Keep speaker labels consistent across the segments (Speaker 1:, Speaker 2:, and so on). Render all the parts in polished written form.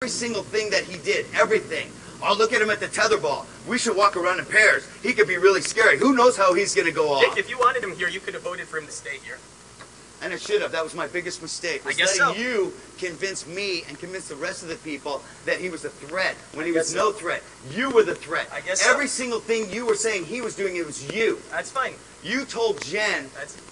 Speaker 1: Every single thing that he did, everything. Oh, look at him at the tetherball. We should walk around in pairs. He could be really scary. Who knows how he's going to go off?
Speaker 2: Dick, if you wanted him here, you could have voted for him to stay here.
Speaker 1: And I should have. That was my biggest mistake.
Speaker 2: I guess so.
Speaker 1: You convince me and convince the rest of the people that he was a threat when he was no threat. You were the threat.
Speaker 2: I guess so.
Speaker 1: Every single thing you were saying he was doing, it was you.
Speaker 2: That's fine.
Speaker 1: You told Jen.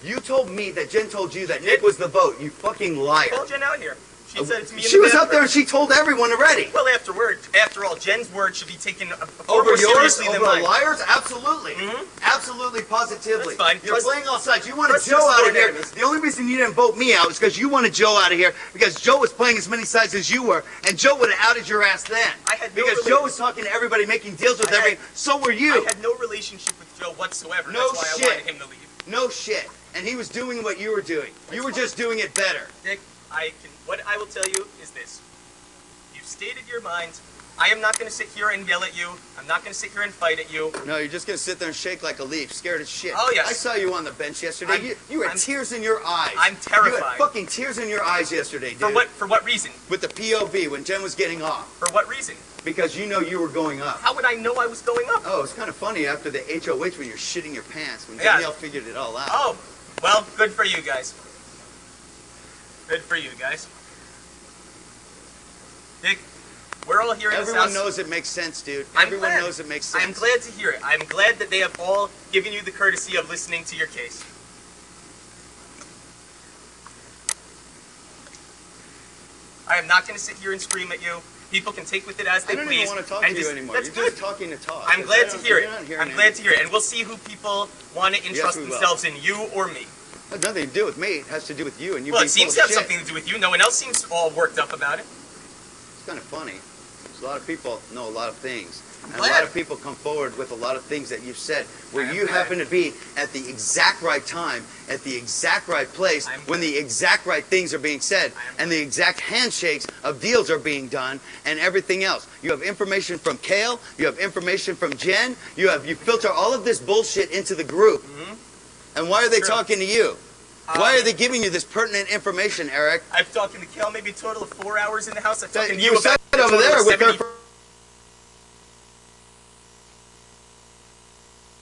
Speaker 1: You told me that Jen told you that Nick was the vote. You fucking liar.
Speaker 2: I called Jen out here. She said it to me.
Speaker 1: She was out there and she told everyone already.
Speaker 2: Well, after all, Jen's word should be taken
Speaker 1: over
Speaker 2: more
Speaker 1: yours,
Speaker 2: seriously
Speaker 1: over
Speaker 2: than mine.
Speaker 1: liars. Absolutely, absolutely, positively.
Speaker 2: That's fine.
Speaker 1: You're playing all sides. You wanted Joe out of here. The only reason you didn't vote me out is because you wanted Joe out of here because Joe was playing as many sides as you were, and Joe would have outed your ass then. Because Joe was talking to everybody, making deals with everybody. So were you.
Speaker 2: I had no relationship with Joe whatsoever.
Speaker 1: No
Speaker 2: That's why
Speaker 1: shit.
Speaker 2: I wanted him to leave.
Speaker 1: No shit. And he was doing what you were doing. You were just doing it better.
Speaker 2: Dick, what I will tell you is this. You've stated your mind. I am not going to sit here and yell at you. I'm not going to sit here and fight at you.
Speaker 1: No, you're just going to sit there and shake like a leaf, scared as shit.
Speaker 2: Oh, yes.
Speaker 1: I saw you on the bench yesterday. You had tears in your eyes.
Speaker 2: I'm terrified.
Speaker 1: You had fucking tears in your eyes yesterday, dude.
Speaker 2: For what reason?
Speaker 1: With the POV, when Jen was getting off.
Speaker 2: For what reason?
Speaker 1: Because you know you were going up.
Speaker 2: How would I know I was going up?
Speaker 1: Oh, it's kind of funny after the HOH when you're shitting your pants, when Danielle figured it all out.
Speaker 2: Oh, well, good for you guys. Good for you guys. Dick, we're all here in this house.
Speaker 1: Everyone knows it makes sense, dude. Everyone knows it makes sense.
Speaker 2: I'm glad to hear it. I'm glad that they have all given you the courtesy of listening to your case. I am not going to sit here and scream at you. People can take with it as they please.
Speaker 1: I don't even want to talk to you anymore.
Speaker 2: That's
Speaker 1: You're
Speaker 2: good.
Speaker 1: just talking to talk.
Speaker 2: I'm glad to hear it. I'm glad to hear it. And we'll see who people want to entrust themselves in, you or me.
Speaker 1: It has nothing to do with me. It has to do with you and you.
Speaker 2: Well, it seems to have something to do with you. No one else seems all worked up about it.
Speaker 1: It's kind of funny. A lot of people know a lot of things. And a lot of people come forward with a lot of things that you've said where you happen to be at the exact right time, at the exact right place, when the exact right things are being said, and the exact handshakes of deals are being done, and everything else. You have information from Kale, you have information from Jen, you filter all of this bullshit into the group. And why are they talking to you? Why are they giving you this pertinent information, Eric?
Speaker 2: I've talked to Kale maybe a total of 4 hours in the house. I've talked to
Speaker 1: you about over there with her.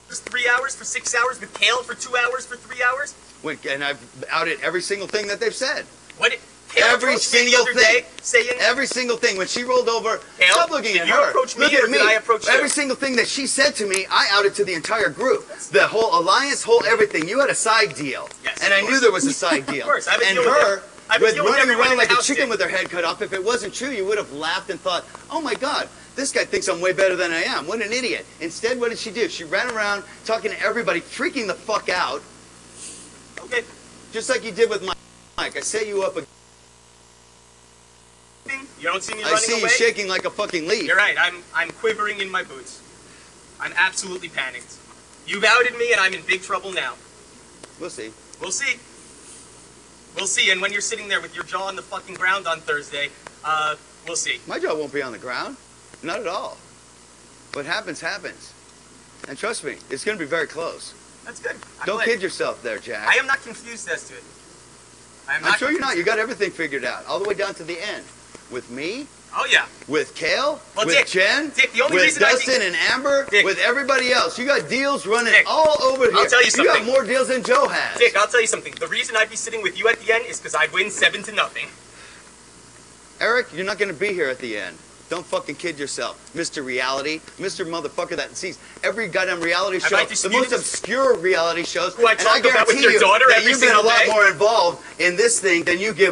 Speaker 2: 3 hours for 6 hours, with Kale for 2 hours for 3 hours.
Speaker 1: And I've outed every single thing that they've said.
Speaker 2: What? Every single thing.
Speaker 1: Every single thing. When she rolled over,
Speaker 2: Kale,
Speaker 1: stop looking at her.
Speaker 2: Did you approach me or did I approach you?
Speaker 1: Every single thing that she said to me, I outed to the entire group. The whole alliance, whole everything. You had a side deal.
Speaker 2: Yes,
Speaker 1: and I knew there was a side deal.
Speaker 2: Of course.
Speaker 1: And her, with running around like a chicken with her head cut off, if it wasn't true, you would have laughed and thought, oh my God, this guy thinks I'm way better than I am. What an idiot. Instead, what did she do? She ran around talking to everybody, freaking the fuck out.
Speaker 2: Okay.
Speaker 1: Just like you did with Mike. I set you up again.
Speaker 2: You don't see me running away?
Speaker 1: I see you shaking like a fucking leaf.
Speaker 2: You're right. I'm quivering in my boots. I'm absolutely panicked. You've outed me and I'm in big trouble now.
Speaker 1: We'll see.
Speaker 2: We'll see. We'll see. And when you're sitting there with your jaw on the fucking ground on Thursday, we'll see.
Speaker 1: My jaw won't be on the ground. Not at all. What happens, happens. And trust me, it's going to be very close.
Speaker 2: That's good.
Speaker 1: Don't kid yourself there, Jack.
Speaker 2: I am not confused as to it.
Speaker 1: I'm sure you're not. You got everything figured out, all the way down to the end. With me.
Speaker 2: Oh, yeah.
Speaker 1: With Kale.
Speaker 2: Well,
Speaker 1: with
Speaker 2: Dick,
Speaker 1: Jen.
Speaker 2: Dick, the only
Speaker 1: with
Speaker 2: reason
Speaker 1: Dustin and Amber.
Speaker 2: Dick,
Speaker 1: with everybody else. You got deals running
Speaker 2: Dick,
Speaker 1: all over here.
Speaker 2: I'll tell you something.
Speaker 1: You got more deals than Joe has.
Speaker 2: Dick, I'll tell you something. The reason I'd be sitting with you at the end is because I'd win 7-0.
Speaker 1: Eric, you're not going to be here at the end. Don't fucking kid yourself. Mr. Reality, Mr. Motherfucker that sees every goddamn reality show, the most obscure reality shows,
Speaker 2: and I guarantee you that
Speaker 1: you've been a lot more involved in this thing than you give